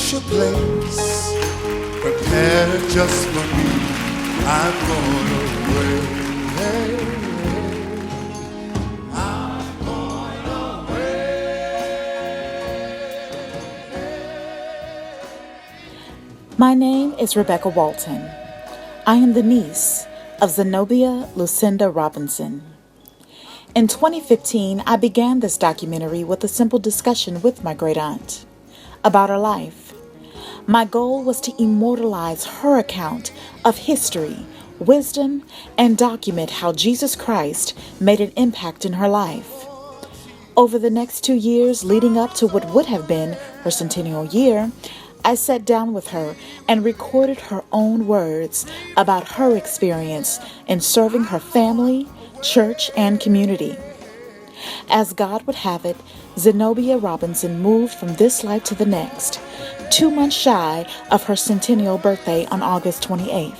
special place prepared just for me. I'm going away. I'm going away. My name is Rebecca Walton. I am the niece of Zenobia Lucinda Robinson. In 2015, I began this documentary with a simple discussion with my great aunt about her life. My goal was to immortalize her account of history, wisdom, and document how Jesus Christ made an impact in her life. Over the next 2 years leading up to what would have been her centennial year, I sat down with her and recorded her own words about her experience in serving her family, church, and community. As God would have it, Zenobia Robinson moved from this life to the next, 2 months shy of her centennial birthday on August 28th.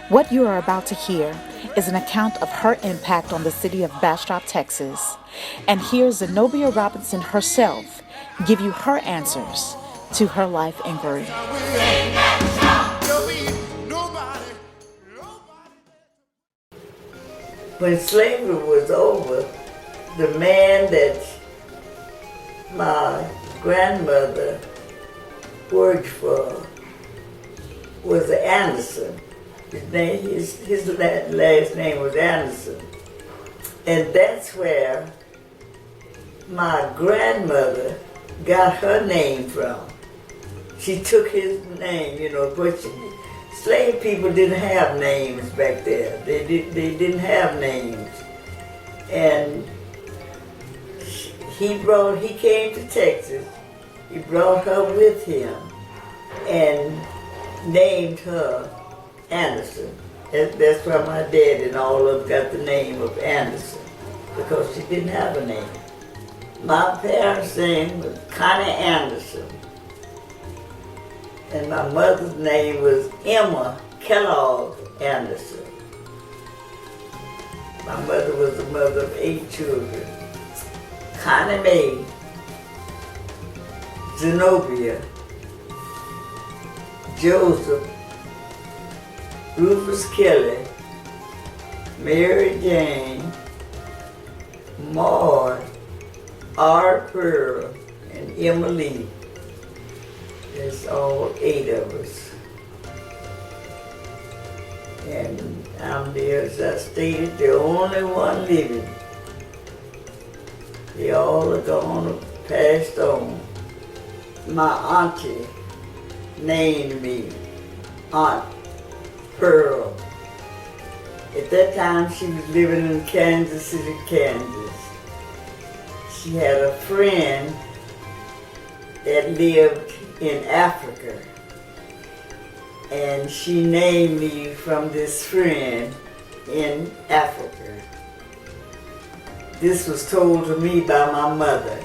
What you are about to hear is an account of her impact on the city of Bastrop, Texas. And here's Zenobia Robinson herself give you her answers to her life inquiry. When slavery was over, the man that my grandmother worked for was Anderson. His last name was Anderson. And that's where my grandmother got her name from. She took his name, but slave people didn't have names back there. They didn't have names. And he came to Texas. He brought her with him and named her Anderson. That's why my dad and all of them got the name of Anderson, because she didn't have a name. My parents' name was Connie Anderson, and my mother's name was Emma Kellogg Anderson. My mother was the mother of 8 children. Connie Mae, Zenobia, Joseph, Rufus Kelly, Mary Jane, Maud, R. Pearl, and Emma Lee. There's all 8 of us. And I'm there, as I stated, the only one living. They all are gone or passed on. My auntie named me Aunt Pearl. At that time, she was living in Kansas City, Kansas. She had a friend that lived in Africa, and she named me from this friend in Africa. This was told to me by my mother,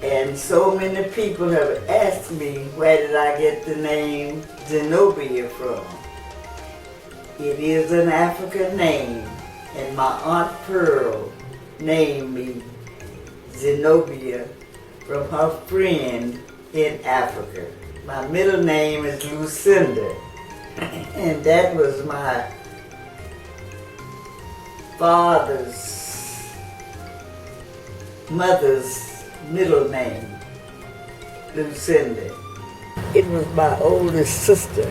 and so many people have asked me where did I get the name Zenobia from. It is an African name, and my Aunt Pearl named me Zenobia from her friend in Africa. My middle name is Lucinda, and that was my mother's middle name, Lucinda. It was my oldest sister.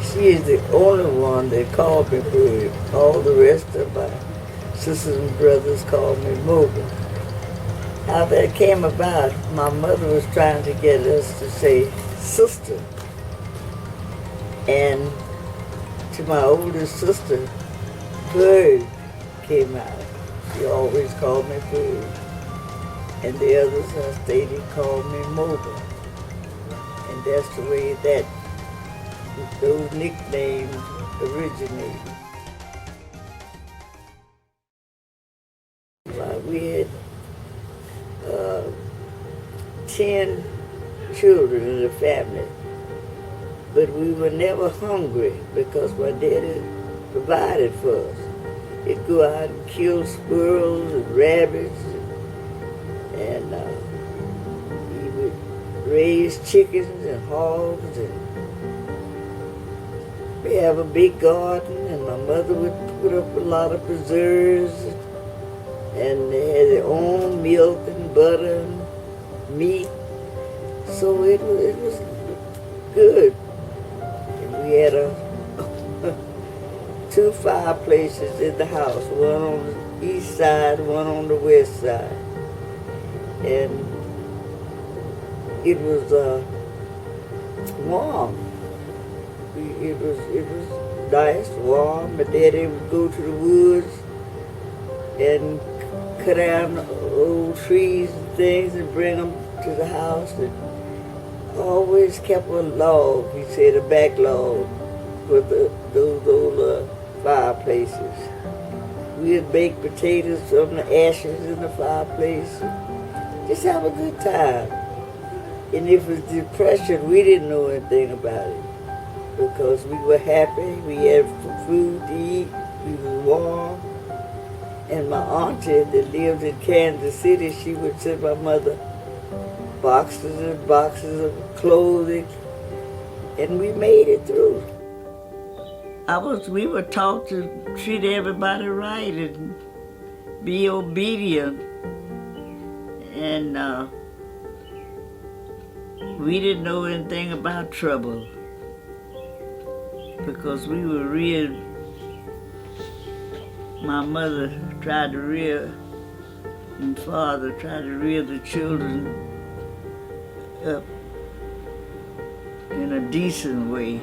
She is the only one that called me Bird. All the rest of my sisters and brothers called me Mobile. How that came about, my mother was trying to get us to say sister. And to my oldest sister, Bird came out. She always called me Bird. And the others, I stated, called me Mobile. And that's the way that those nicknames originated. We had 10 children in the family, but we were never hungry because my daddy provided for us. He'd go out and kill squirrels and rabbits, and he would raised chickens and hogs, and we have a big garden, and my mother would put up a lot of preserves, and they had their own milk and butter and meat. So it was good. And we had two fireplaces in the house, one on the east side, one on the west side. And it was warm. It was nice, warm. My daddy would go to the woods and cut down old trees and things and bring them to the house. And always kept a log, he said, a back log with those old fireplaces. We'd bake potatoes from the ashes in the fireplace. Just have a good time. And if it was depression, we didn't know anything about it because we were happy. We had food to eat. We were warm. And my auntie that lived in Kansas City, she would send my mother boxes and boxes of clothing, and we made it through. We were taught to treat everybody right and be obedient, and we didn't know anything about trouble because we were reared. My mother tried to rear, and father tried to rear the children up in a decent way.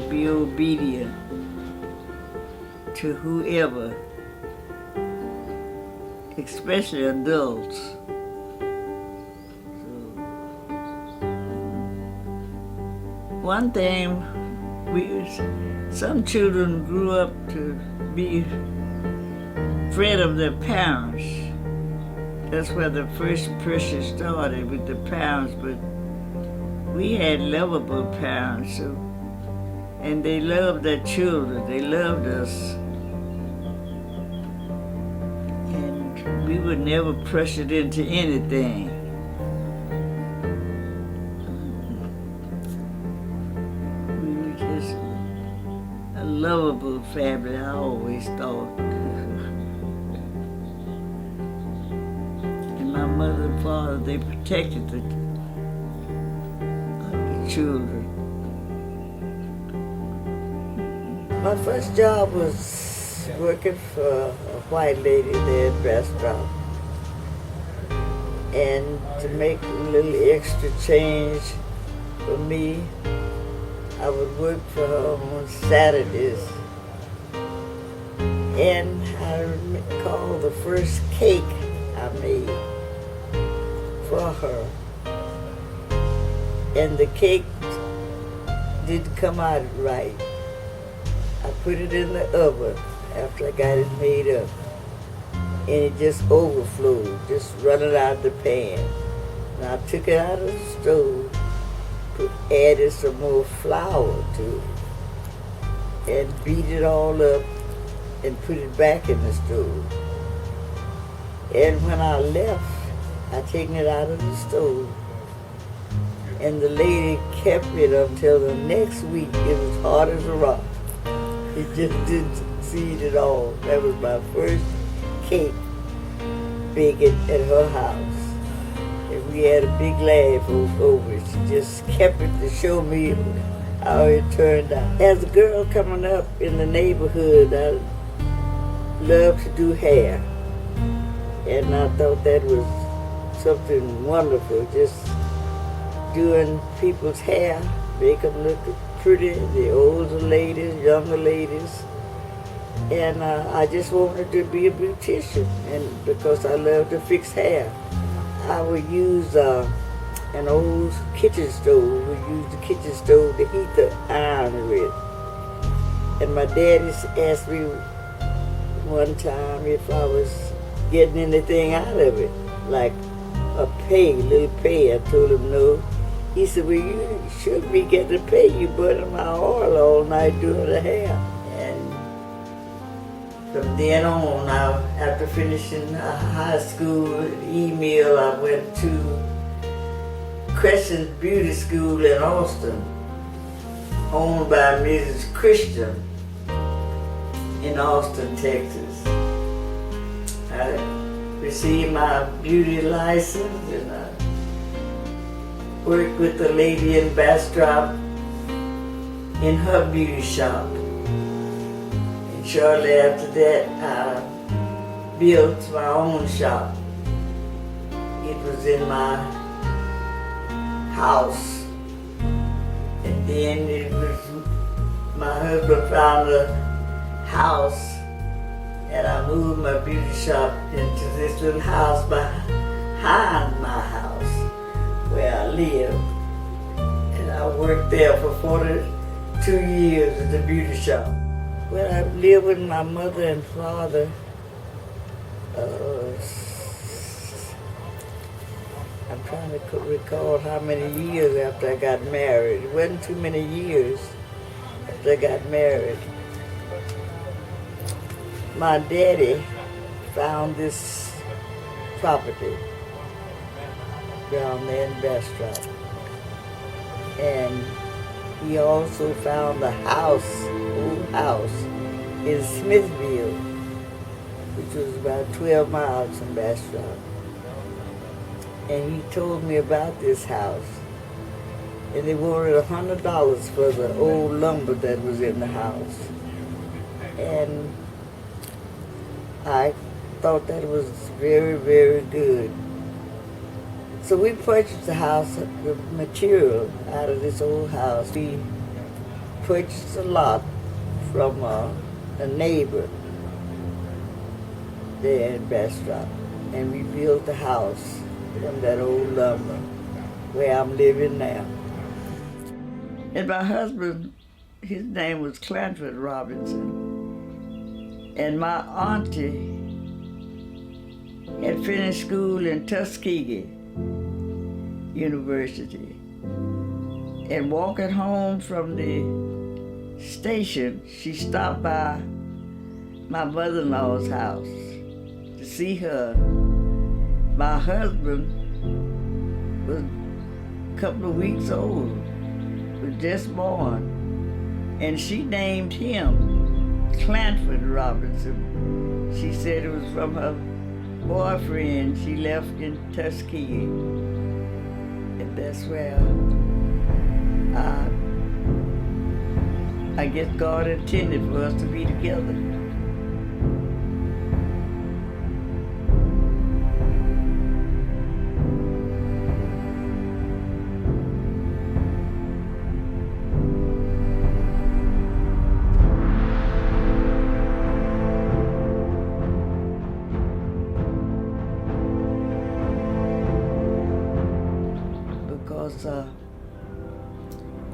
Be obedient to whoever, especially adults. So, one thing, some children grew up to be afraid of their parents. That's where the first pressure started with the parents, but we had lovable parents, so, and they loved their children, they loved us. And we were never pressured into anything. We were just a lovable family, I always thought. My mother and father, they protected the children. My first job was working for a white lady there at the restaurant. And to make a little extra change for me, I would work for her on Saturdays. And I recall the first cake I made for her. And the cake didn't come out right. I put it in the oven after I got it made up. And it just overflowed, just running out of the pan. And I took it out of the stove, added some more flour to it, and beat it all up and put it back in the stove. And when I left, I taken it out of the stove. And the lady kept it until the next week. It was hard as a rock. It just didn't succeed at all. That was my first cake baking at her house. And we had a big laugh over it. She just kept it to show me how it turned out. As a girl coming up in the neighborhood, I loved to do hair. And I thought that was something wonderful, just doing people's hair, make them look pretty, the older ladies, younger ladies. And I just wanted to be a beautician, and because I love to fix hair. I would use an old kitchen stove. We used the kitchen stove to heat the iron with. And my daddy asked me one time if I was getting anything out of it, like a little pay. I told him no. He said, well, you should be getting to pay. You burning my oil all night doing the hair. And from then on, after finishing high school, email, I went to Crescent Beauty School in Austin, owned by Mrs. Christian in Austin, Texas. I received my beauty license and I worked with the lady in Bastrop in her beauty shop. And shortly after that, I built my own shop. It was in my house. And then it was, my husband found a house and I moved my beauty shop into this little house behind my house where I lived. And I worked there for 42 years at the beauty shop. Well, I lived with my mother and father. I'm trying to recall how many years after I got married. It wasn't too many years after I got married. My daddy found this property down there in Bastrop. And he also found a house, old house, in Smithville, which was about 12 miles from Bastrop. And he told me about this house. And they wanted $100 for the old lumber that was in the house. And I thought that was very, very good. So we purchased the house, the material out of this old house. We purchased a lot from a neighbor there in Bastrop. And we built the house from that old lumber where I'm living now. And my husband, his name was Clanford Robinson. And my auntie had finished school in Tuskegee University. And walking home from the station, she stopped by my mother-in-law's house to see her. My husband was a couple of weeks old, was just born, and she named him Clanford Robinson. She said it was from her boyfriend she left in Tuskegee. And that's where I guess God intended for us to be together.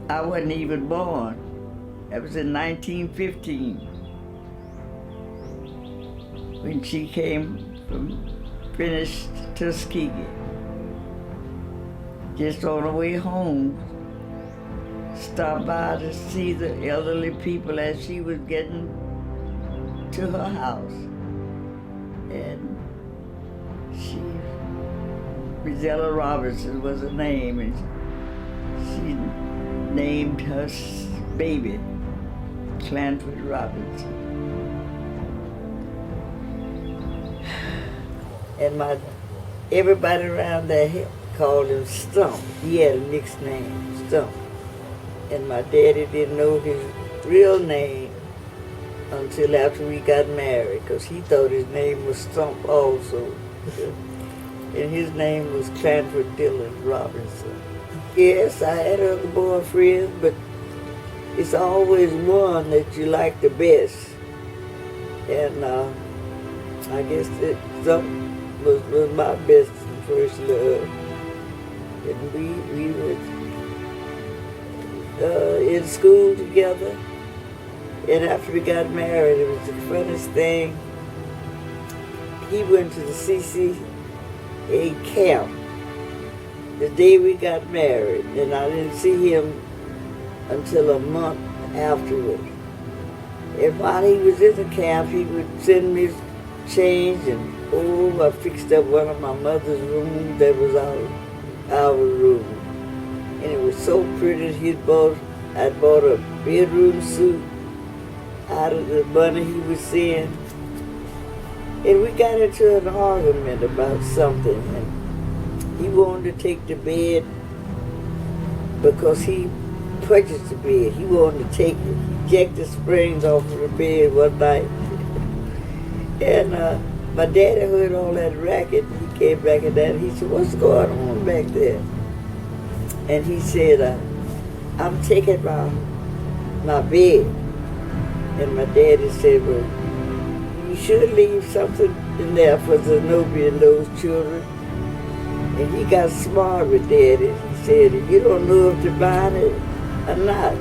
I wasn't even born. That was in 1915 when she came from finished Tuskegee. Just on her way home, stopped by to see the elderly people as she was getting to her house. And she, Rizella Robinson was her name, and she named her baby Clanford Robinson. And everybody around there called him Stump. He had a nickname, Stump. And my daddy didn't know his real name until after we got married, because he thought his name was Stump also. And his name was Clanford Dillon Robinson. Yes, I had other boyfriends, but it's always one that you like the best. And I guess that Stump was my best and first love. And we were in school together. And after we got married, it was the funnest thing. He went to the CCA camp the day we got married, and I didn't see him until a month afterward. And while he was in the camp, he would send me change, and I fixed up one of my mother's rooms that was our room. and it was so pretty. I bought a bedroom suit out of the money he was seeing. And we got into an argument about something, and he wanted to take the bed because he purchased the bed. He wanted to take it. He jacked the springs off of the bed one night. And my daddy heard all that racket. He came back at that. He said, "What's going on back there?" And he said, "I'm taking my bed." And my daddy said, "Well, you should leave something in there for Zenobia and those children." And he got smart with daddy. He said, "You don't know if they're buying it or not."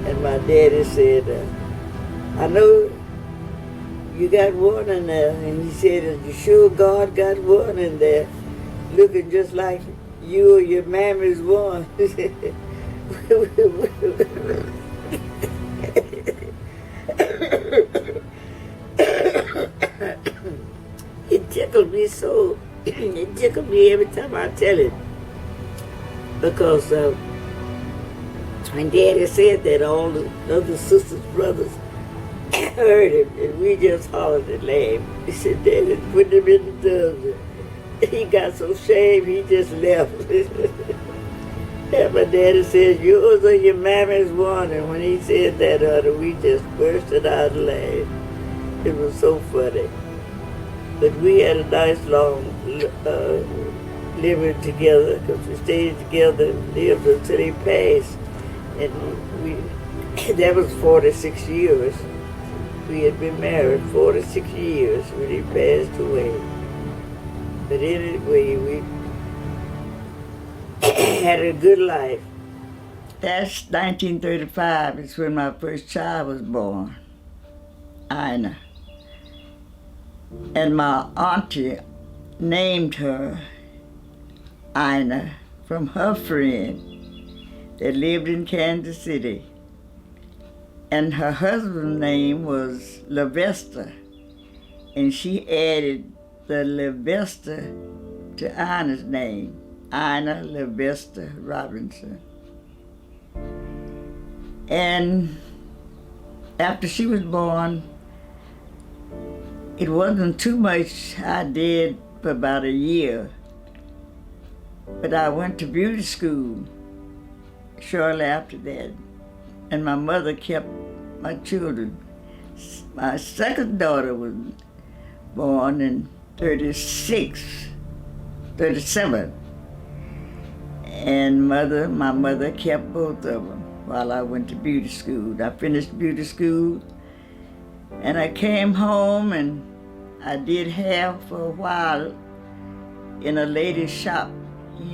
And my daddy said, "I know you got one in there." And he said, "Are you sure God got one in there looking just like you or your mammy's one?" It tickled me so. It tickled me every time I tell it. Because when Daddy said that, all the other sisters, brothers heard him, and we just hollered and laughed. He said, "Daddy, put him in the dungeon." He got so ashamed, he just left. And my daddy said, "Yours or your mammy's one." And when he said that, we just bursted out laughing. It was so funny. But we had a nice long living together, because we stayed together and lived until he passed. And that was 46 years. We had been married 46 years when he passed away. But anyway, we had a good life. That's 1935 is when my first child was born, Ina. And my auntie named her Ina from her friend that lived in Kansas City. And her husband's name was Levester, and she added the Levester to Ina's name, Ina Levester Robinson. And after she was born, it wasn't too much I did for about a year, but I went to beauty school shortly after that, and my mother kept my children. My second daughter was born in 37, and my mother kept both of them while I went to beauty school. I finished beauty school, and I came home, and I did hair for a while in a lady's shop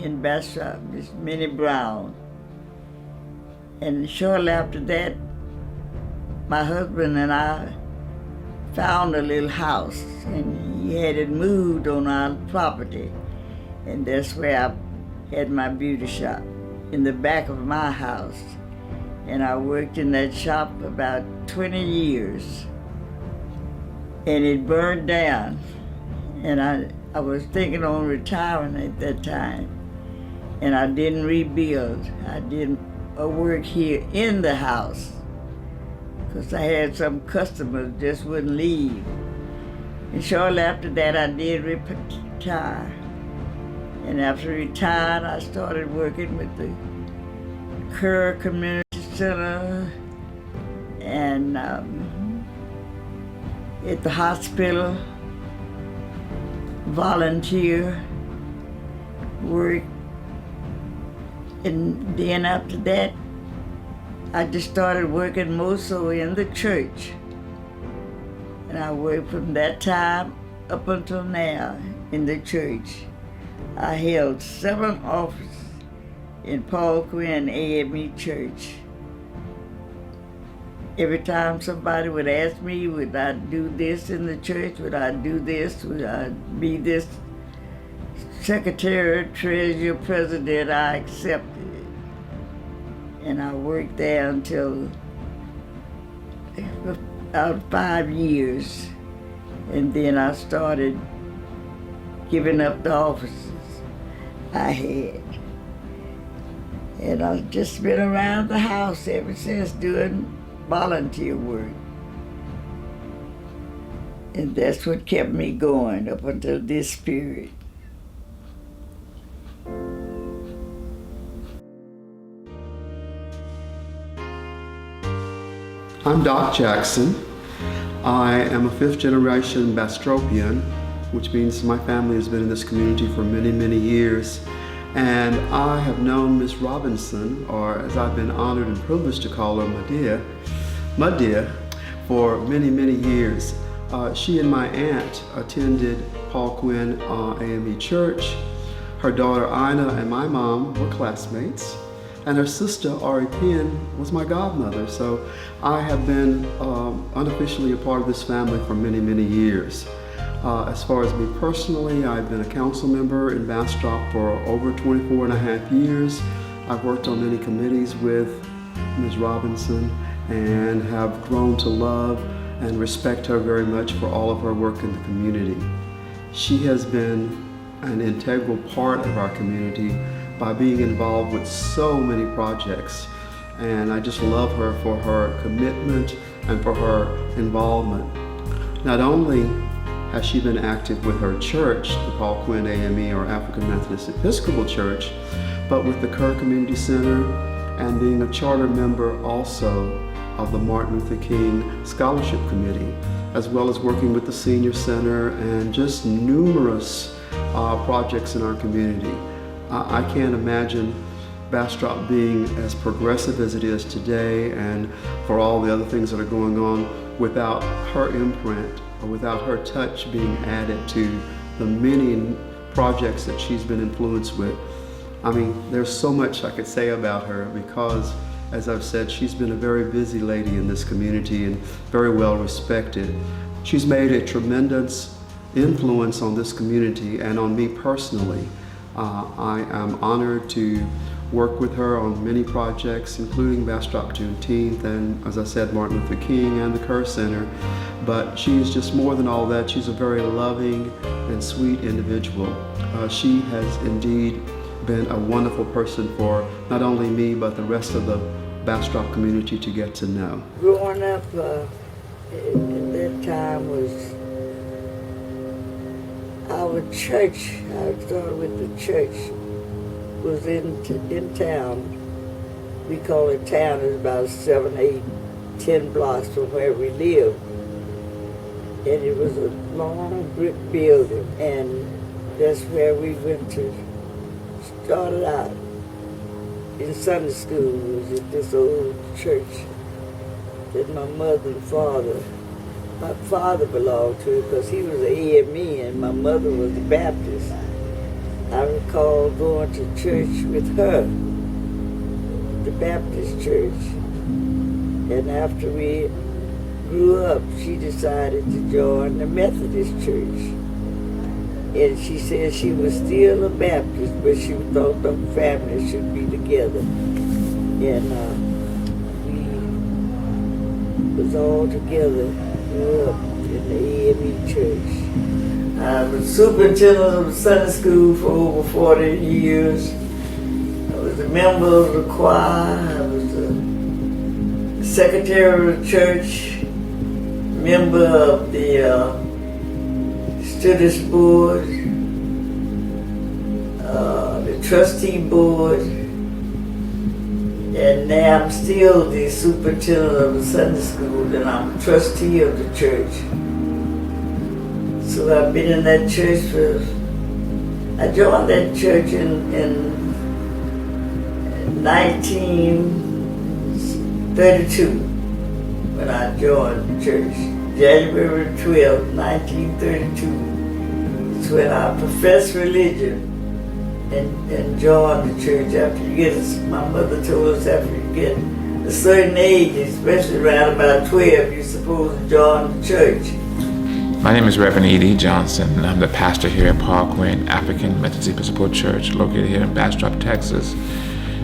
in Bastrop, Miss Minnie Brown. And shortly after that, my husband and I found a little house, and he had it moved on our property. And that's where I had my beauty shop, in the back of my house. And I worked in that shop about 20 years. And it burned down. And I was thinking on retiring at that time. And I didn't rebuild. I did a work here in the house, because I had some customers just wouldn't leave. And shortly after that, I did retire. And after retired, I started working with the Kerr Community Center and at the hospital, volunteer work. And then after that, I just started working more so in the church. And I worked from that time up until now in the church. I held 7 offices in Paul Quinn AME Church. Every time somebody would ask me, would I do this in the church? Would I do this? Would I be this secretary, treasurer, president? I accepted it. And I worked there until about 5 years. And then I started giving up the offices I had. And I've just been around the house ever since doing volunteer work. And that's what kept me going up until this period. I'm Doc Jackson. I am a fifth generation Bastropian, which means my family has been in this community for many, many years. And I have known Miss Robinson, or as I've been honored and privileged to call her, my dear, for many, many years. She and my aunt attended Paul Quinn AME Church. Her daughter Ina and my mom were classmates. And her sister, Ari Penn, was my godmother. So I have been unofficially a part of this family for many, many years. As far as me personally, I've been a council member in Bastrop for over 24 and a half years. I've worked on many committees with Ms. Robinson and have grown to love and respect her very much for all of her work in the community. She has been an integral part of our community by being involved with so many projects. And I just love her for her commitment and for her involvement. Not only has she been active with her church, the Paul Quinn AME or African Methodist Episcopal Church, but with the Kerr Community Center and being a charter member also of the Martin Luther King Scholarship Committee, as well as working with the Senior Center and just numerous projects in our community. I can't imagine Bastrop being as progressive as it is today, and for all the other things that are going on, without her imprint or without her touch being added to the many projects that she's been influenced with. I mean, there's so much I could say about her because, as I've said, she's been a very busy lady in this community and very well respected. She's made a tremendous influence on this community and on me personally. I am honored to work with her on many projects, including Bastrop Juneteenth and, as I said, Martin Luther King and the Kerr Center. But she is just more than all that. She's a very loving and sweet individual. She has indeed been a wonderful person for not only me, but the rest of the Bastrop community to get to know. Growing up in that time was our church. I started with the church. Was in town. We call it town. It's about 7, 8, 10 blocks from where we lived. And it was a long brick building, and that's where we went to. Started out in Sunday school. It was at this old church that my mother and my father belonged to, because he was an AME and my mother was a Baptist. I recall going to church with her, the Baptist church. And after we grew up, she decided to join the Methodist church. And she said she was still a Baptist, but she thought the family should be together. And we was all together, grew up in the AME church. I was superintendent of the Sunday school for over 40 years. I was a member of the choir. I was the secretary of the church, member of the students board, the trustee board, and now I'm still the superintendent of the Sunday school, and I'm a trustee of the church. So I've been in that church I joined that church in 1932 when I joined the church. January 12, 1932 is when I professed religion and joined the church. After you get, my mother told us after you get a certain age, especially around about 12, you're supposed to join the church. My name is Reverend E.D. Johnson, and I'm the pastor here at Paul Quinn African Methodist Episcopal Church, located here in Bastrop, Texas.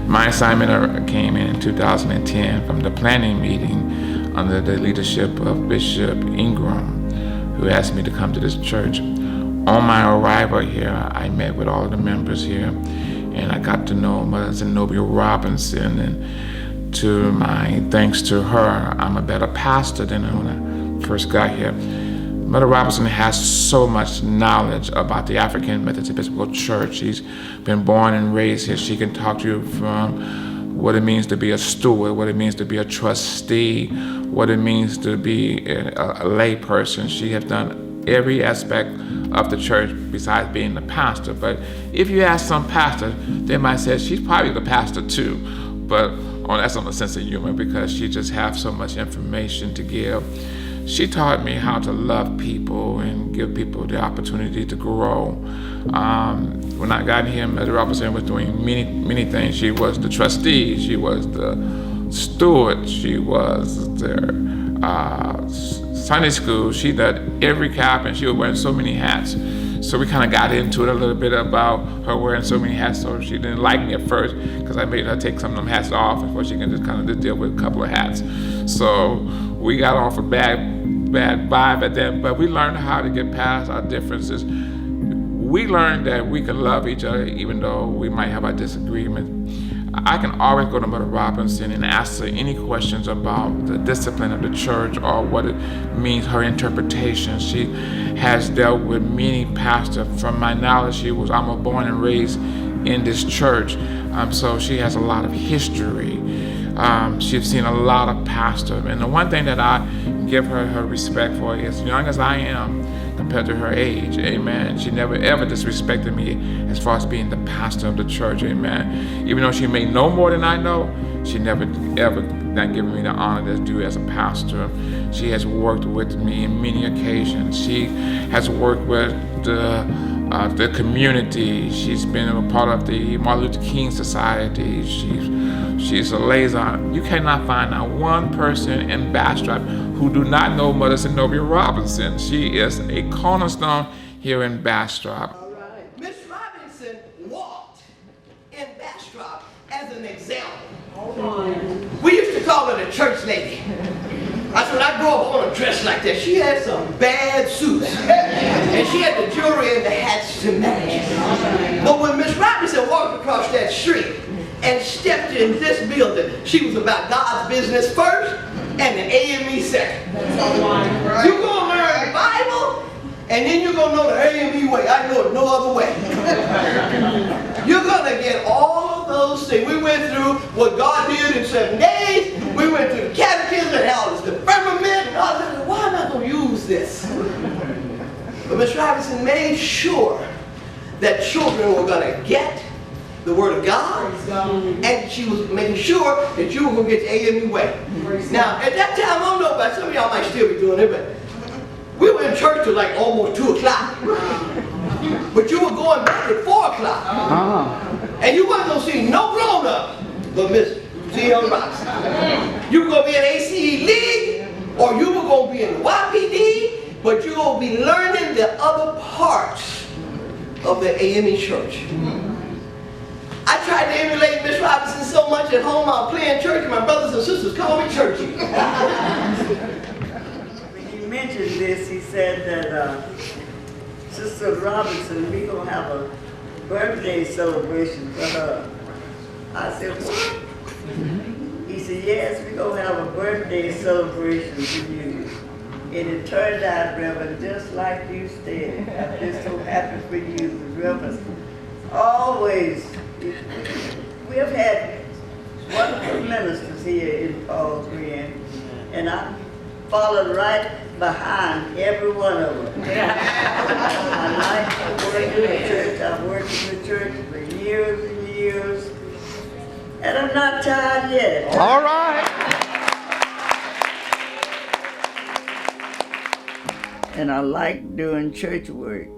My assignment came in 2010 from the planning meeting under the leadership of Bishop Ingram, who asked me to come to this church. On my arrival here, I met with all of the members here, and I got to know Mother Zenobia Robinson, and to my thanks to her, I'm a better pastor than when I first got here. Mother Robinson has so much knowledge about the African Methodist Episcopal Church. She's been born and raised here. She can talk to you from what it means to be a steward, what it means to be a trustee, what it means to be a lay person. She has done every aspect of the church besides being the pastor. But if you ask some pastors, they might say she's probably the pastor too. But that's on a sense of humor, because she just has so much information to give. She taught me how to love people and give people the opportunity to grow. When I got here, Mother Robinson was doing many things. She was the trustee, she was the steward, she was the Sunday school. She did every cap, and she was wearing so many hats. So we kind of got into it a little bit about her wearing so many hats. So she didn't like me at first, because I made her take some of them hats off before she can just kind of just deal with a couple of hats. So we got off a bad vibe at that, but we learned how to get past our differences. We learned that we can love each other even though we might have our disagreements. I can always go to Mother Robinson and ask her any questions about the discipline of the church or what it means, her interpretation. She has dealt with many pastors. From my knowledge, I'm born and raised in this church, so she has a lot of history. She's seen a lot of pastors, and the one thing that I give her respect for is, young as I am compared to her age, amen, she never ever disrespected me as far as being the pastor of the church, amen. Even though she may know more than I know, she never ever not given me the honor that's due as a pastor. She has worked with me in many occasions. She has worked with the community. She's been a part of the Martin Luther King Society. She's a liaison. You cannot find out one person in Bastrop who do not know Mother Zenobia Robinson. She is a cornerstone here in Bastrop. All right. Miss Robinson walked in Bastrop as an example. We used to call her the church lady. I said, when I grow up, I want to dress like that. She had some bad suits. And she had the jewelry and the hats to match. But when Miss Robinson walked across that street and stepped in this building, she was about God's business first and the AME second. You're going to learn the Bible, and then you're going to know the AME way. I know it no other way. You're going to get all of those things. We went through what God did in 7 days. We went through the catechism and all this, the firmament, and all that. Why am I going to use this? But Miss Robinson made sure that children were going to get the Word of God, and she was making sure that you were going to get the AME way. Now, at that time, I don't know about some of y'all might still be doing it, but we were in church till like almost 2 o'clock. But you were going back at 4 o'clock. And you weren't going to see no grown-up but Miss Zenobia Robinson. You were going to be in ACE League, or you were going to be in the YPD, but you're going to be learning the other parts of the AME church. I tried to emulate Miss Robinson so much at home. I was playing church, and my brothers and sisters called me churchy. When he mentioned this, he said that Sister Robinson, we're going to have a birthday celebration for her. I said, what? He said, yes, we're going to have a birthday celebration for you. And it turned out, Reverend, just like you said. I'm just so happy for you, Reverend. Always. We have had wonderful ministers here in Paul Green, and I followed right behind every one of them. I like to work in the church. I've worked in the church for years and years, and I'm not tired yet. All right. And I like doing church work.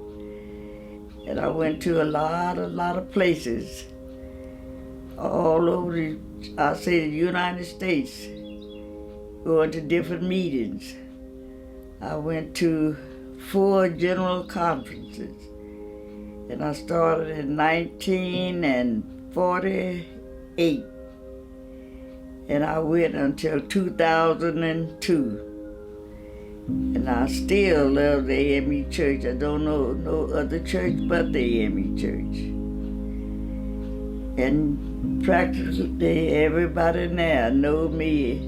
And I went to a lot of places all over the United States, going to different meetings. I went to 4 general conferences, and I started in 1948, and I went until 2002. And I still love the AME Church. I don't know no other church but the AME Church. And practically everybody now know me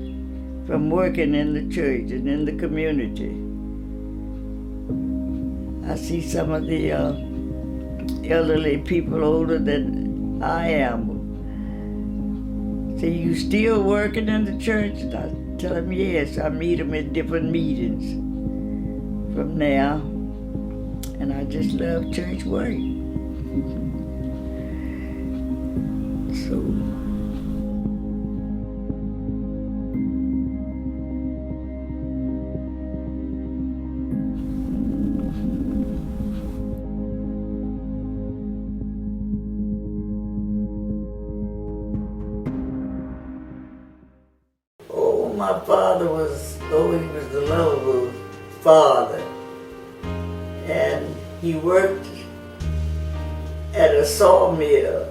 from working in the church and in the community. I see some of the elderly people older than I am. Say, you still working in the church? And I tell them yes. I meet them at different meetings from now. And I just love church work. So. Oh, my father was, he was the lovable father. And he worked at a sawmill.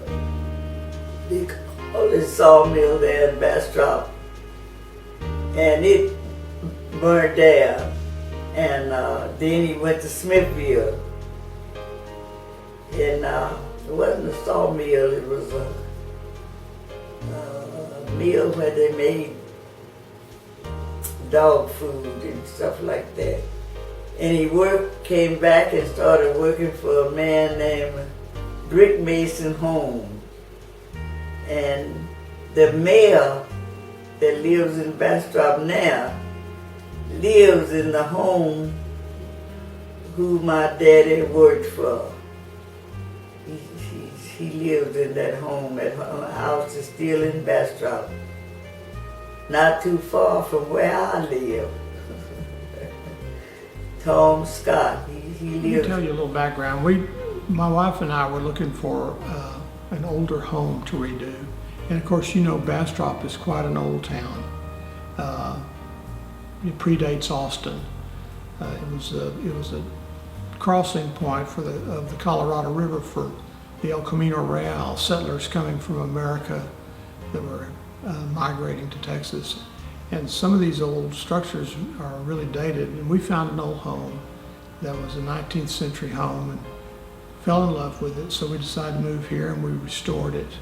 They call it sawmill there in Bastrop. And it burned down. And then he went to Smithville. And it wasn't a sawmill, it was a mill where they made dog food and stuff like that. And he came back and started working for a man named Brick Mason Home. And the mayor that lives in Bastrop now lives in the home who my daddy worked for. He lived in that home. That house is still in Bastrop, not too far from where I live. Tom Scott, he Let me lives. tell you a little background. My wife and I were looking for an older home to redo. And of course, you know, Bastrop is quite an old town. It predates Austin. It was a crossing point of the Colorado River for the El Camino Real, settlers coming from America that were migrating to Texas. And some of these old structures are really dated. And we found an old home that was a 19th century home and fell in love with it. So we decided to move here and we restored it.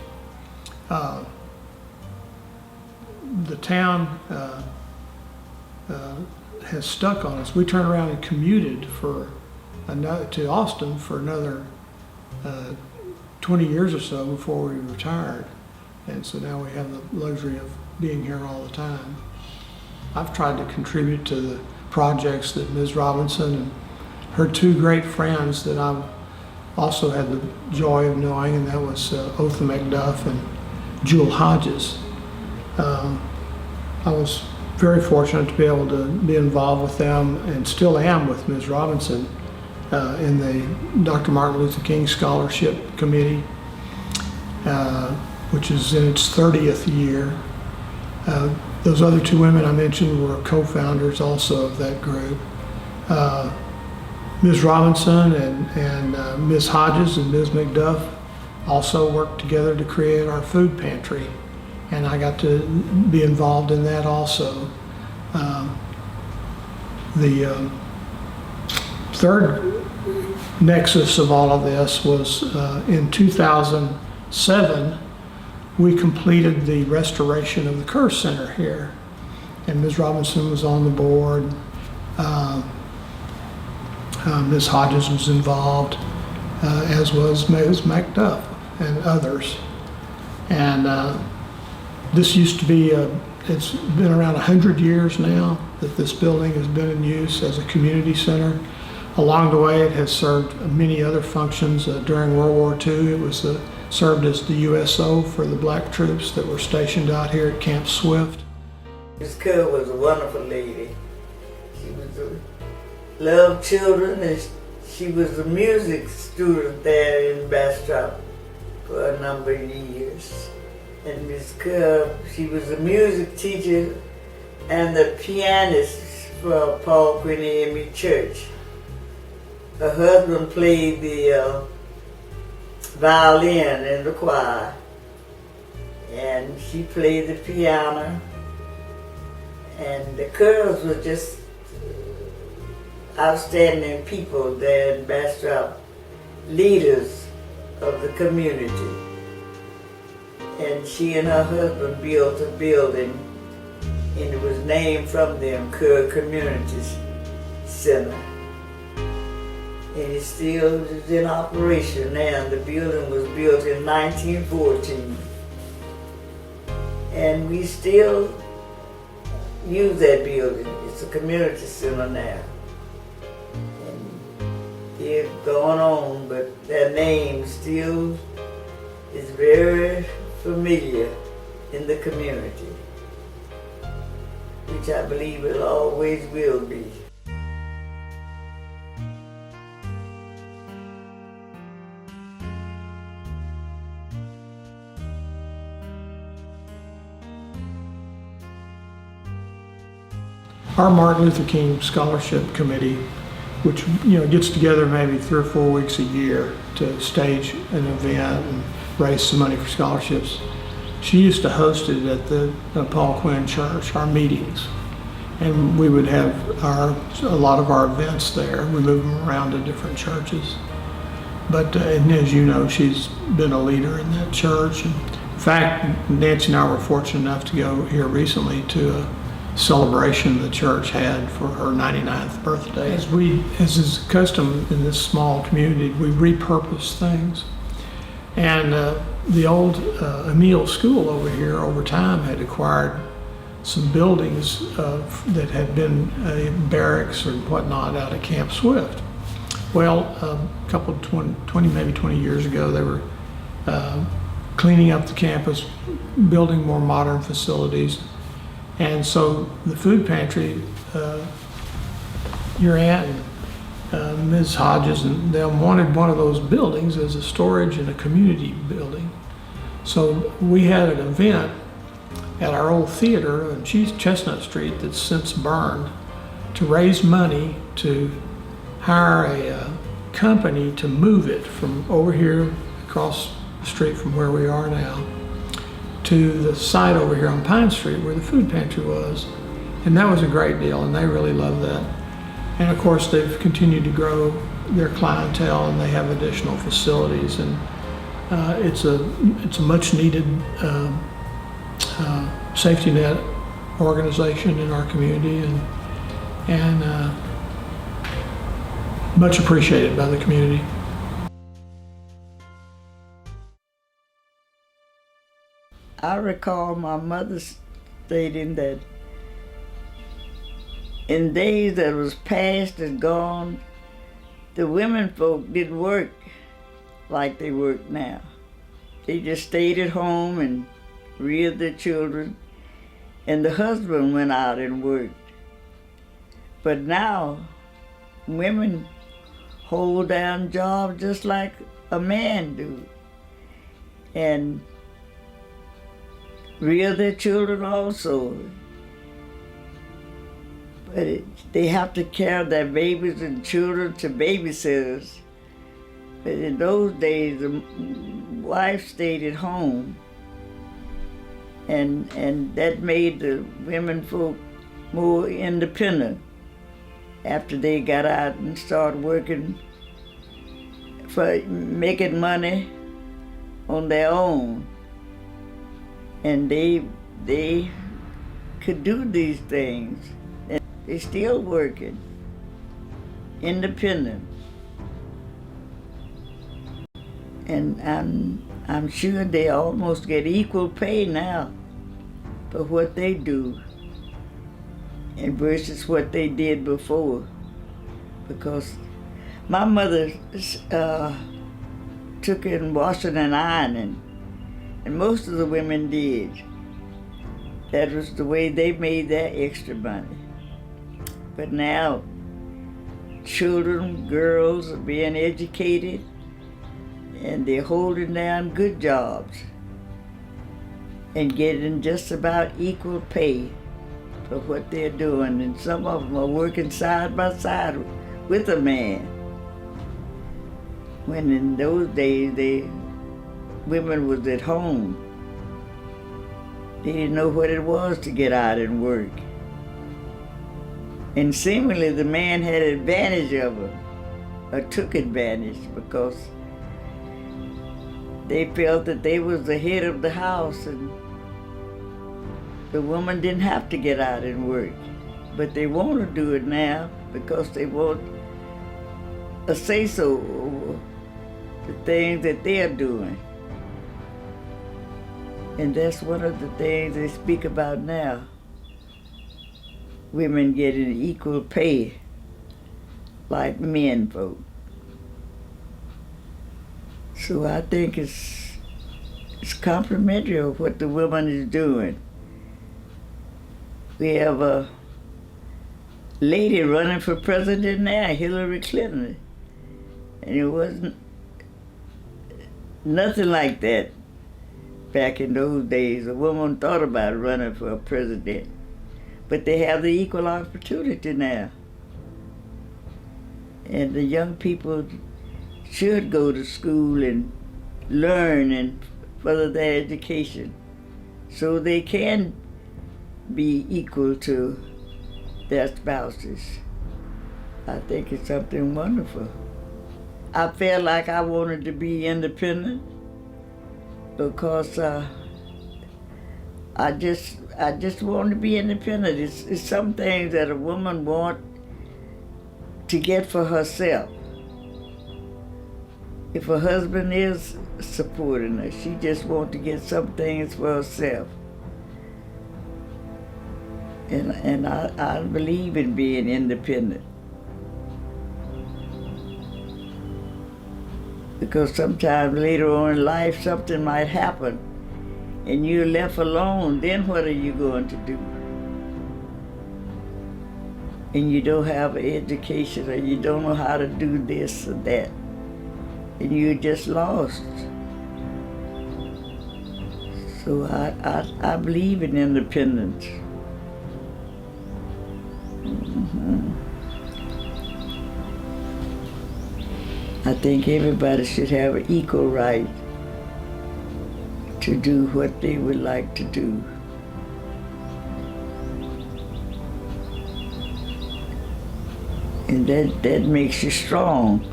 The town has stuck on us. We turned around and commuted to Austin for another 20 years or so before we retired. And so now we have the luxury of being here all the time. I've tried to contribute to the projects that Ms. Robinson and her two great friends that I've also had the joy of knowing, and that was Otha McDuff and Jewel Hodges. I was very fortunate to be able to be involved with them, and still am with Ms. Robinson in the Dr. Martin Luther King Scholarship Committee, which is in its 30th year. Those other two women I mentioned were co-founders also of that group. Ms. Robinson and Ms. Hodges and Ms. McDuff also worked together to create our food pantry, and I got to be involved in that also. The third nexus of all of this was in 2007, we completed the restoration of the Kerr Center here, and Ms. Robinson was on the board. Ms. Hodges was involved, as was Ms. McDuff and others. And this used to be, it's been around 100 years now that this building has been in use as a community center. Along the way, it has served many other functions. During World War II, it was served as the USO for the black troops that were stationed out here at Camp Swift. Miss Kerr was a wonderful lady. She loved children, and she was a music student there in Bastrop for a number of years. And Miss Kerr, she was a music teacher and the pianist for Paul Quiniemi Church. Her husband played the violin in the choir, and she played the piano. And the Kerrs were just outstanding people there in Bastrop, leaders of the community. and she and her husband built a building, and it was named from them, Kerr Community Center. And it still is in operation now. The building was built in 1914. And we still use that building. It's a community center now. And they're going on, but their name still is very familiar in the community, which I believe it always will be. Our Martin Luther King Scholarship Committee, which gets together maybe 3 or 4 weeks a year to stage an event and raise some money for scholarships. She used to host it at the Paul Quinn Church, our meetings, and we would have a lot of our events there. We move them around to different churches. But and as you know, she's been a leader in that church. And in fact, Nancy and I were fortunate enough to go here recently to a celebration the church had for her 99th birthday. As is custom in this small community, we repurpose things. And the old Emile School over here over time had acquired some buildings that had been barracks or whatnot out of Camp Swift. Well, a couple of 20 years ago, they were cleaning up the campus, building more modern facilities. And so the food pantry, your aunt and Ms. Hodges and them wanted one of those buildings as a storage and a community building. So we had an event at our old theater on Chestnut Street that's since burned to raise money to hire a company to move it from over here across the street from where we are now to the site over here on Pine Street where the food pantry was. And that was a great deal, and they really loved that. And of course, they've continued to grow their clientele, and they have additional facilities. And it's a much needed safety net organization in our community, and much appreciated by the community. I recall my mother stating that in days that was past and gone, the women folk didn't work like they work now. They just stayed at home and reared their children, and the husband went out and worked. But now, women hold down jobs just like a man do, and rear their children also. But they have to carry their babies and children to babysitters. But in those days, the wife stayed at home, and that made the women folk more independent after they got out and started working for making money on their own. And they could do these things. And they're still working, independent. And I'm sure they almost get equal pay now for what they do and versus what they did before. Because my mother took in washing and ironing, and most of the women did. That was the way they made their extra money. But now, children, girls are being educated, and they're holding down good jobs and getting just about equal pay for what they're doing. And some of them are working side by side with a man. When in those days, women was at home. They didn't know what it was to get out and work. And seemingly the man had advantage of them, or took advantage, because they felt that they was the head of the house and the woman didn't have to get out and work. But they want to do it now because they want a say-so over the things that they're doing. And that's one of the things they speak about now. Women getting equal pay like men vote. So I think it's complimentary of what the woman is doing. We have a lady running for president now, Hillary Clinton. And it wasn't nothing like that back in those days. A woman thought about running for a president. But they have the equal opportunity now. And the young people should go to school and learn and further their education so they can be equal to their spouses. I think it's something wonderful. I felt like I wanted to be independent because I just wanted to be independent. It's some things that a woman wants to get for herself. If her husband is supporting her, she just wants to get some things for herself. And I believe in being independent. Because sometimes later on in life something might happen and you're left alone, then what are you going to do? And you don't have an education or you don't know how to do this or that. And you're just lost. So I believe in independence. I think everybody should have an equal right to do what they would like to do. And that makes you strong.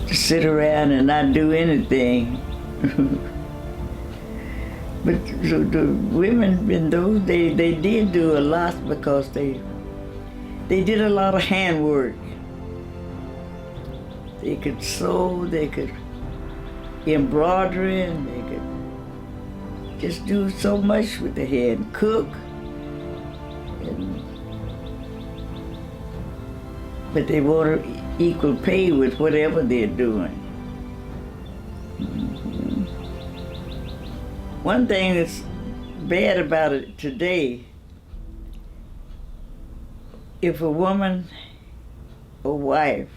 To sit around and not do anything. But the women in those days, they did do a lot because they did a lot of handwork. They could sew, they could embroidery, and they could just do so much with their hand, cook. But they want equal pay with whatever they're doing. One thing that's bad about it today, if a woman or wife,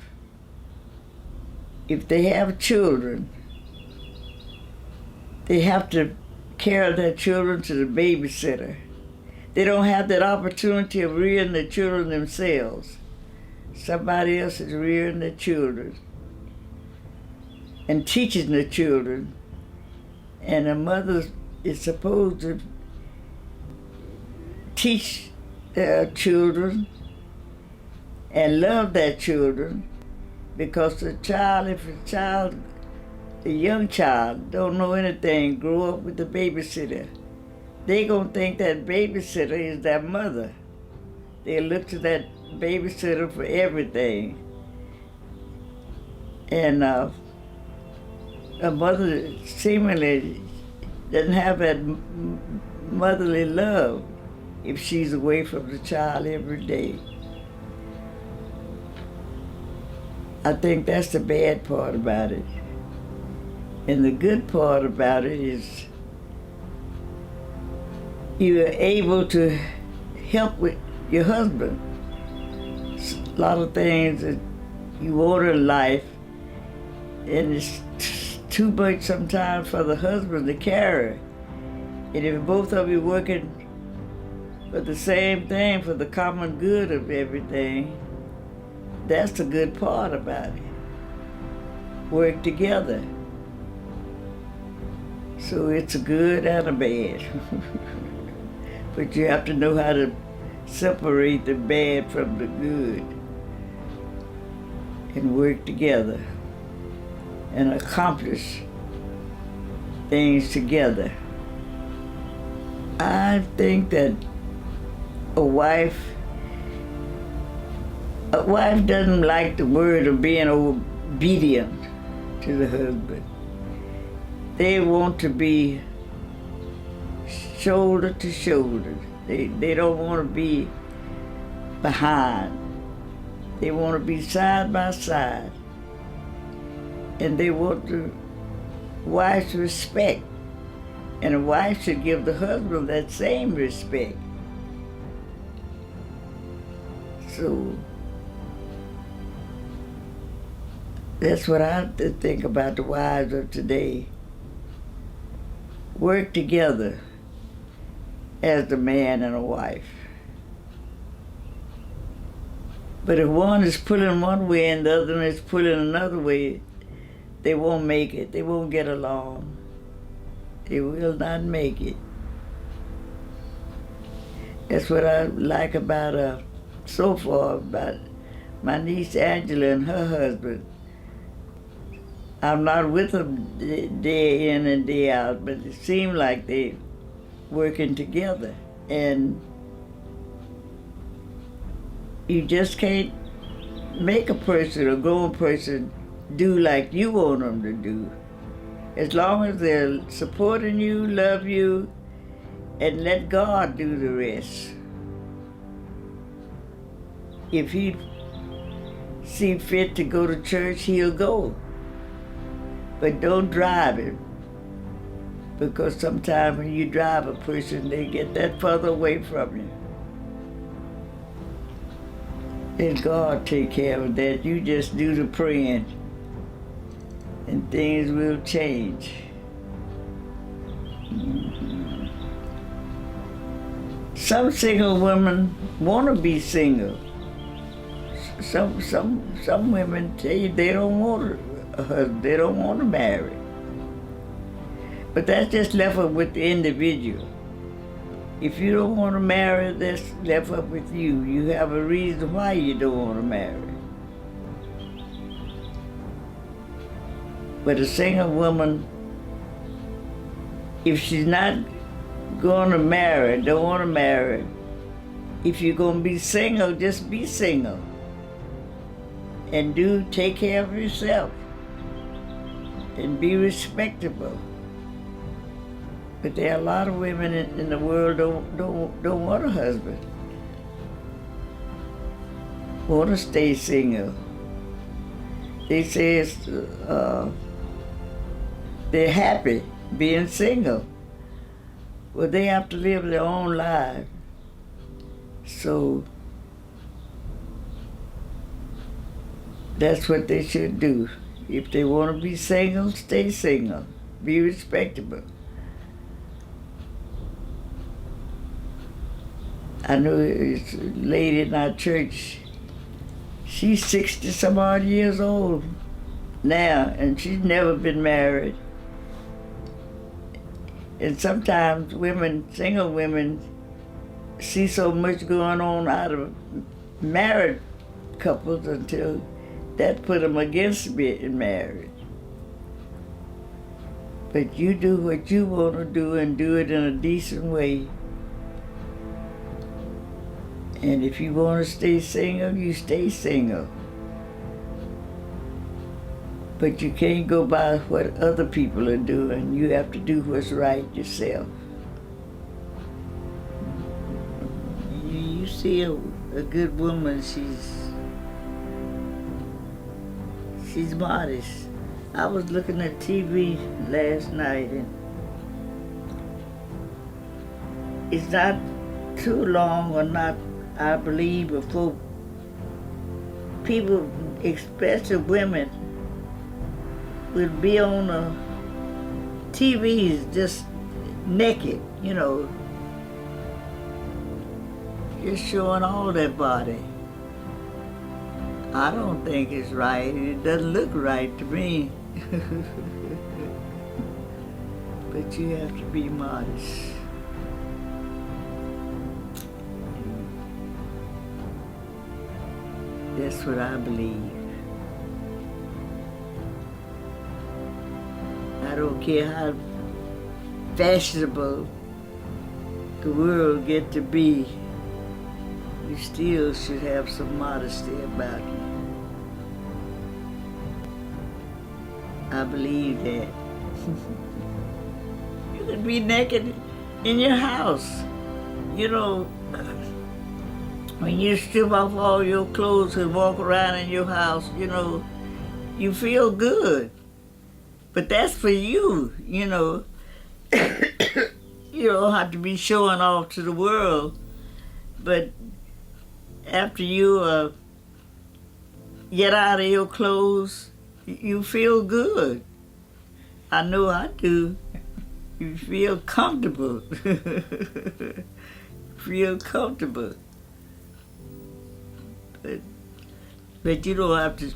if they have children, they have to carry their children to the babysitter. They don't have that opportunity of rearing the children themselves. Somebody else is rearing the children and teaching the children. And a mother is supposed to teach their children and love their children, because the child, if a young child don't know anything, grow up with the babysitter, they gonna think that babysitter is their mother. They look to that babysitter for everything. And a mother seemingly doesn't have that motherly love if she's away from the child every day. I think that's the bad part about it. And the good part about it is you are able to help with your husband. A lot of things that you want in life, and it's too much sometimes for the husband to carry. And if both of you working for the same thing, for the common good of everything, that's the good part about it. Work together. So it's a good and a bad. But you have to know how to separate the bad from the good. can work together and accomplish things together. I think that a wife doesn't like the word of being obedient to the husband. They want to be shoulder to shoulder. They don't want to be behind. They want to be side by side. And they want the wife's respect. And a wife should give the husband that same respect. So that's what I think about the wives of today. Work together as a man and a wife. But if one is pulling one way and the other one is pulling another way, they won't make it. They won't get along. They will not make it. That's what I like about so far about my niece Angela and her husband. I'm not with them day in and day out, but it seems like they're working together. And you just can't make a person, a grown person, do like you want them to do. As long as they're supporting you, love you, and let God do the rest. If he see fit to go to church, he'll go. But don't drive him. Because sometimes when you drive a person, they get that further away from you. Let God take care of that. You just do the praying, and things will change. Some single women want to be single. Some women tell you they don't want a husband, they don't want to marry. But that's just left up with the individual. If you don't want to marry, that's left up with you. You have a reason why you don't want to marry. But a single woman, if she's not going to marry, don't want to marry, if you're going to be single, just be single. And take care of yourself. And be respectable. But there are a lot of women in the world don't want a husband. Want to stay single. They say they're happy being single. Well, they have to live their own life. So that's what they should do. If they want to be single, stay single. Be respectable. I know it's a lady in our church. She's 60 some odd years old now, and she's never been married. And sometimes single women, see so much going on out of married couples until that put them against being married. But you do what you want to do and do it in a decent way. And if you want to stay single, you stay single. But you can't go by what other people are doing. You have to do what's right yourself. You see a good woman, she's modest. I was looking at TV last night, and it's not too long or not, I believe, before people, especially women, will be on the TVs just naked, just showing all their body. I don't think it's right. It doesn't look right to me. But you have to be modest. That's what I believe. don't care how fashionable the world get to be, you still should have some modesty about you. I believe that. You can be naked in your house. You know, when you strip off all your clothes and walk around in your house, you know, you feel good. But that's for you, you know. You don't have to be showing off to the world. But after you get out of your clothes, you feel good. I know I do. You feel comfortable. Feel comfortable. But you don't have to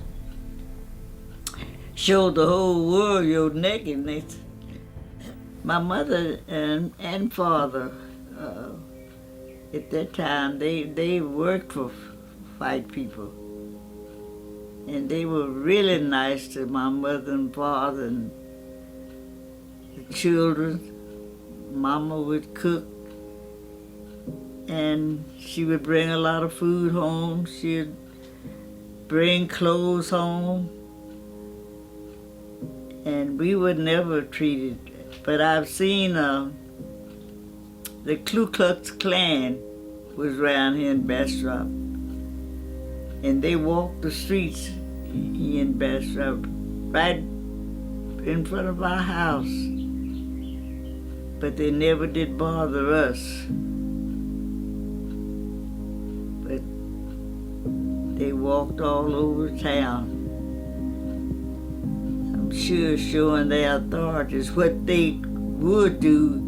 show the whole world your nakedness. My mother and father, at that time, they worked for white people. And they were really nice to my mother and father and the children. Mama would cook, and she would bring a lot of food home. She'd bring clothes home, and we were never treated. But I've seen the Ku Klux Klan was around here in Bastrop, and they walked the streets in Bastrop right in front of our house. But they never did bother us. But they walked all over town. I'm sure showing their authorities what they would do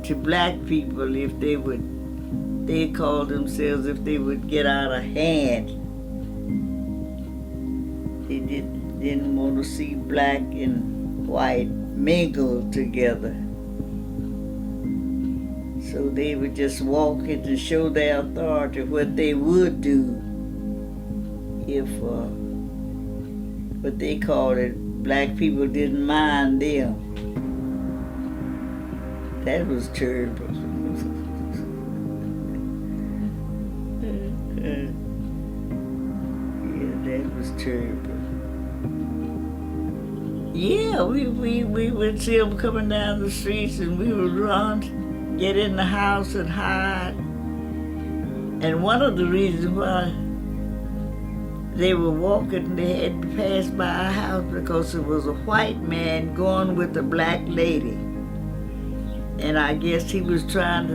to black people if they would, they called themselves if they would get out of hand. They didn't want to see black and white mingle together. So they would just walk in to show their authority what they would do if, what they called it, black people didn't mind them. That was terrible. Yeah, that was terrible. Yeah, we would see them coming down the streets and we would run, get in the house and hide. And one of the reasons why they were walking, they had to pass by our house because it was a white man going with a black lady. And I guess they were trying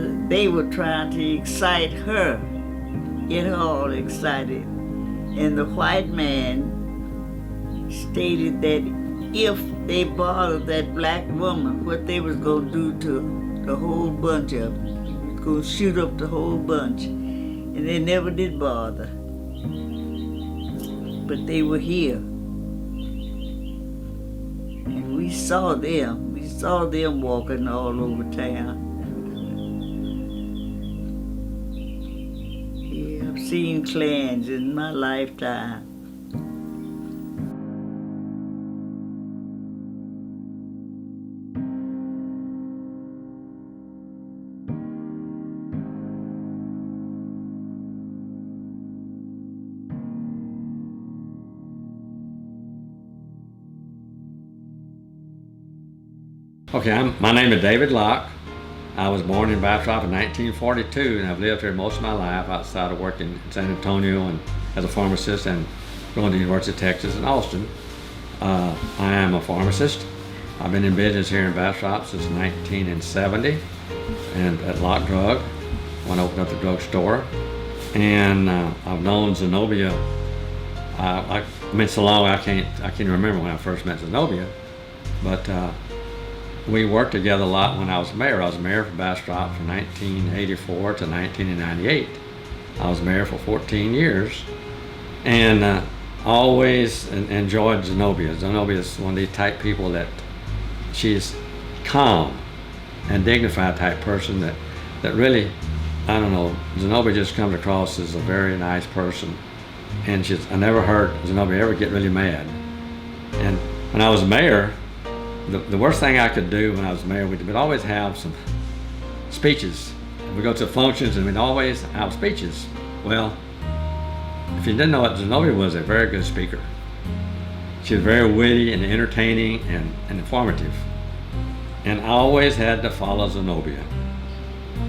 to excite her, get her all excited. And the white man stated that if they bothered that black woman, what they was gonna do to the whole bunch of them. He was gonna shoot up the whole bunch. And they never did bother. But they were here. And we saw them. We saw them walking all over town. Yeah, I've seen clans in my lifetime. Okay, my name is David Locke. I was born in Bastrop in 1942, and I've lived here most of my life outside of working in San Antonio and as a pharmacist and going to the University of Texas in Austin. I am a pharmacist. I've been in business here in Bastrop since 1970 and at Locke Drug when I opened up the drugstore. And I've known Zenobia, I mean, so long I can't remember when I first met Zenobia, but we worked together a lot when I was mayor. I was mayor for Bastrop from 1984 to 1998. I was mayor for 14 years, and always enjoyed Zenobia. Zenobia is one of these type people that she's calm and dignified type person that really, I don't know, Zenobia just comes across as a very nice person. And I never heard Zenobia ever get really mad. And when I was mayor, the worst thing I could do when I was mayor, we'd always have some speeches. We'd go to functions and we'd always have speeches. Well, if you didn't know it, Zenobia was a very good speaker. She was very witty and entertaining and informative. And I always had to follow Zenobia.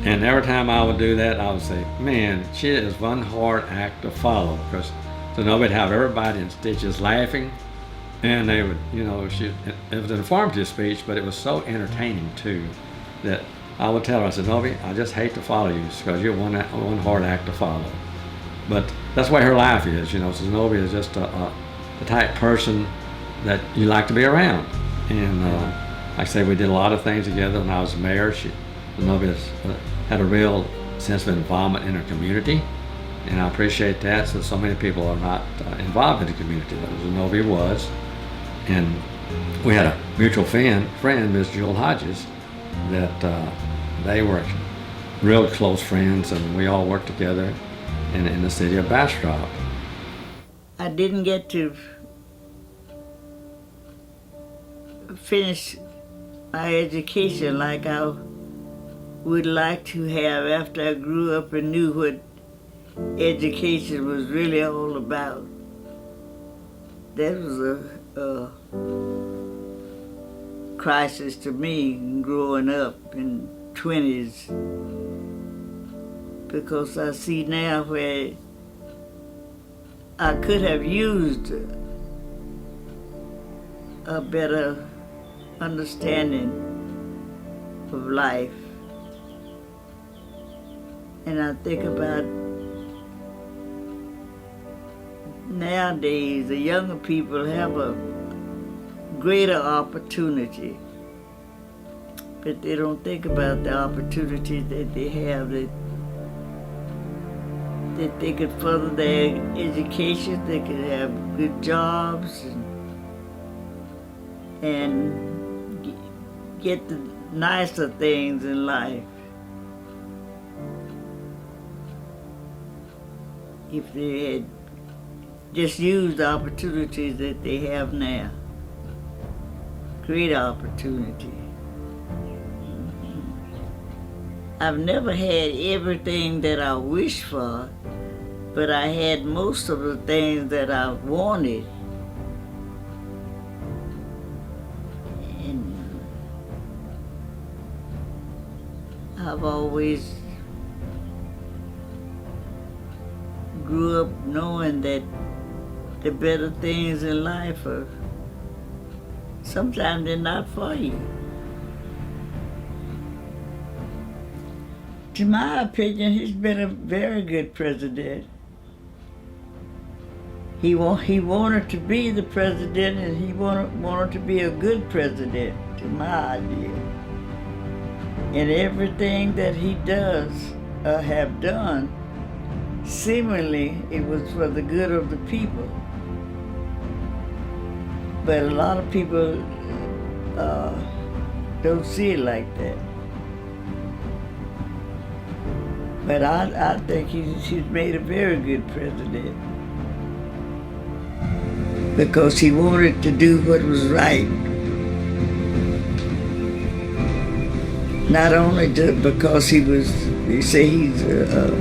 And every time I would do that, I would say, man, she is one hard act to follow, because Zenobia would have everybody in stitches laughing. And they would, you know, it was an informative speech, but it was so entertaining too, that I would tell her, I said, Zenobia, I just hate to follow you because you're one hard act to follow. But that's the way her life is, you know. So Zenobia is just the type person that you like to be around. And like I say, we did a lot of things together when I was mayor. Zenobia had a real sense of involvement in her community, and I appreciate that, since so many people are not involved in the community. But Zenobia was. And we had a mutual friend, Ms. Jewel Hodges, that they were real close friends, and we all worked together in the city of Bastrop. I didn't get to finish my education like I would like to have after I grew up and knew what education was really all about. That was a crisis to me growing up in 20s, because I see now where I could have used a better understanding of life. And I think about nowadays, the younger people have a greater opportunity, but they don't think about the opportunities that they have, that they could further their education, they could have good jobs, and get the nicer things in life if they had just used the opportunities that they have now. Great opportunity. I've never had everything that I wished for, but I had most of the things that I wanted. And I've always grew up knowing that the better things in life are sometimes they're not for you. To my opinion, he's been a very good president. He wanted to be the president, and he wanted to be a good president, to my idea. And everything that he does have done, seemingly it was for the good of the people. But a lot of people don't see it like that. But I think he's made a very good president, because he wanted to do what was right. Not only because they say he's a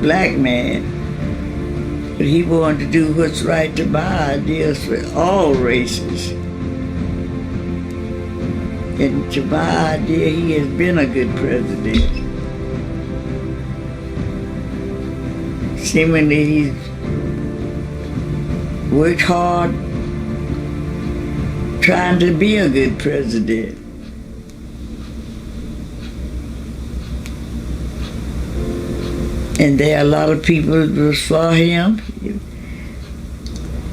black man, but he wanted to do what's right to my ideas for all races. And to my idea, he has been a good president. Seemingly he's worked hard trying to be a good president. And there are a lot of people that was for him.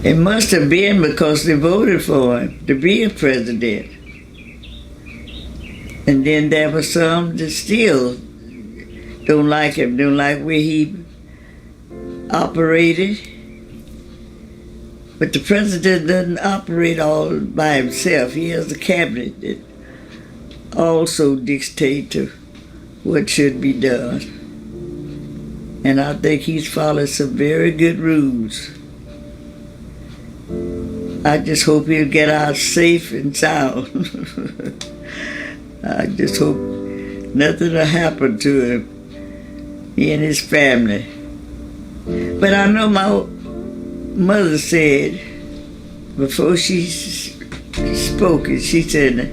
It must have been because they voted for him to be a president. And then there were some that still don't like him, don't like where he operated. But the president doesn't operate all by himself. He has a cabinet that also dictates what should be done. And I think he's followed some very good rules. I just hope he'll get out safe and sound. I just hope nothing will happen to him, he and his family. But I know my mother said, before she spoke it, she said,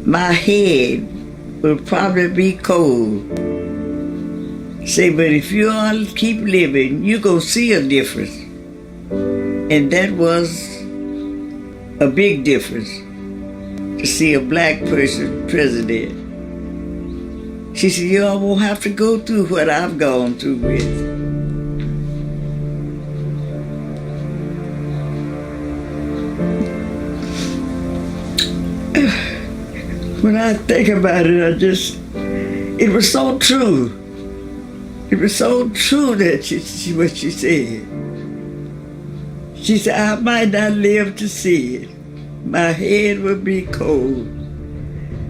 my head will probably be cold. Say, but if you all keep living, you're going to see a difference. And that was a big difference, to see a black person president. She said, you all won't have to go through what I've gone through with. When I think about it, it was so true. It was so true that what she said. She said, I might not live to see it. My head will be cold.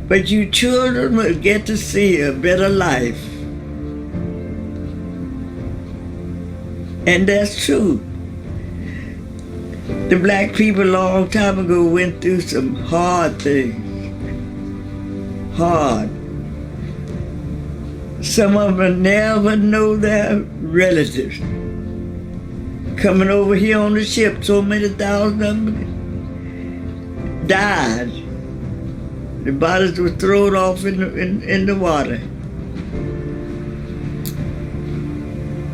But you children will get to see a better life. And that's true. The black people a long time ago went through some hard things. Hard. Some of them never know their relatives. Coming over here on the ship, so many thousand of them died. The bodies were thrown off in the water.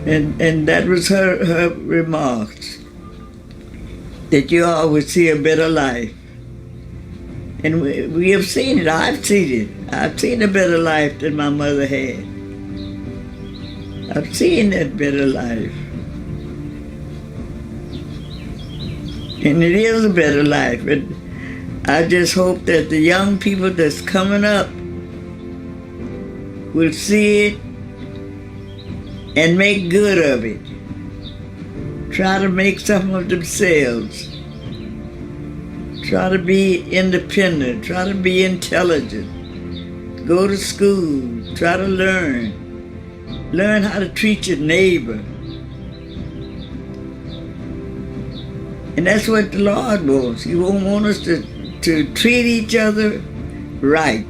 And that was her remarks, that you all would see a better life. And we have seen it. I've seen it. I've seen a better life than my mother had. I've seen that better life. And it is a better life. And I just hope that the young people that's coming up will see it and make good of it. Try to make something of themselves. Try to be independent. Try to be intelligent. Go to school. Try to learn. Learn how to treat your neighbor. And that's what the Lord wants. He won't want us to treat each other right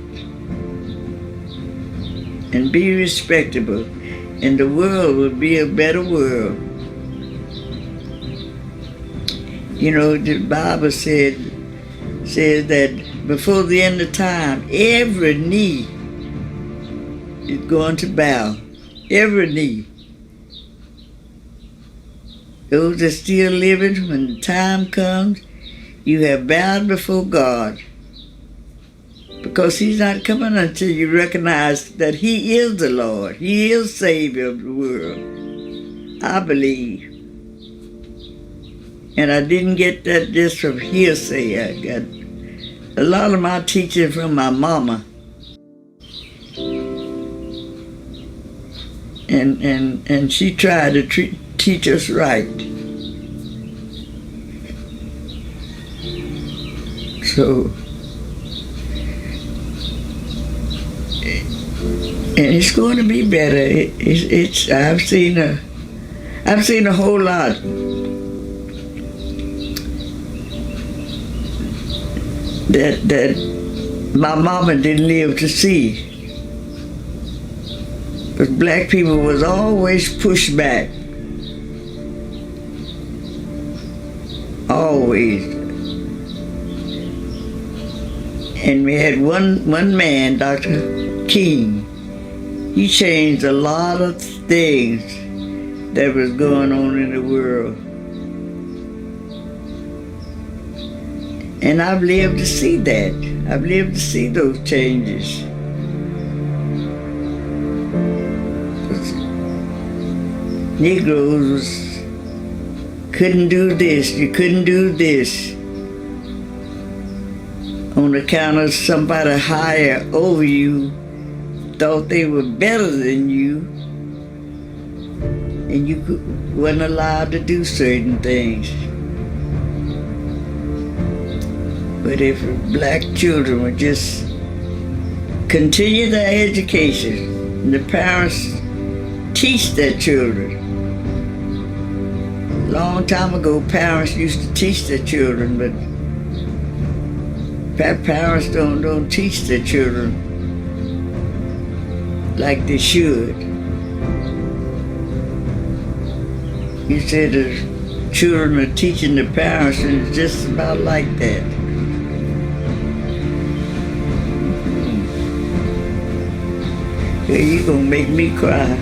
and be respectable. And the world will be a better world. You know, the Bible says that before the end of time, every knee is going to bow. Every knee. Those that are still living, when the time comes, you have bowed before God. Because he's not coming until you recognize that he is the Lord. He is Savior of the world. I believe. And I didn't get that just from hearsay. I got a lot of my teaching from my mama. And she tried to teach us right. So, and it's going to be better. I've seen a whole lot. That my mama didn't live to see. But black people was always pushed back. Always. And we had one man, Dr. King. He changed a lot of things that was going on in the world. And I've lived to see that. I've lived to see those changes. Negroes couldn't do this, you couldn't do this on account of somebody higher over you thought they were better than you, and you weren't allowed to do certain things. But if black children would just continue their education, and the parents teach their children, long time ago, parents used to teach their children, but parents don't teach their children like they should. You said the children are teaching the parents, and it's just about like that. Yeah, you're gonna make me cry.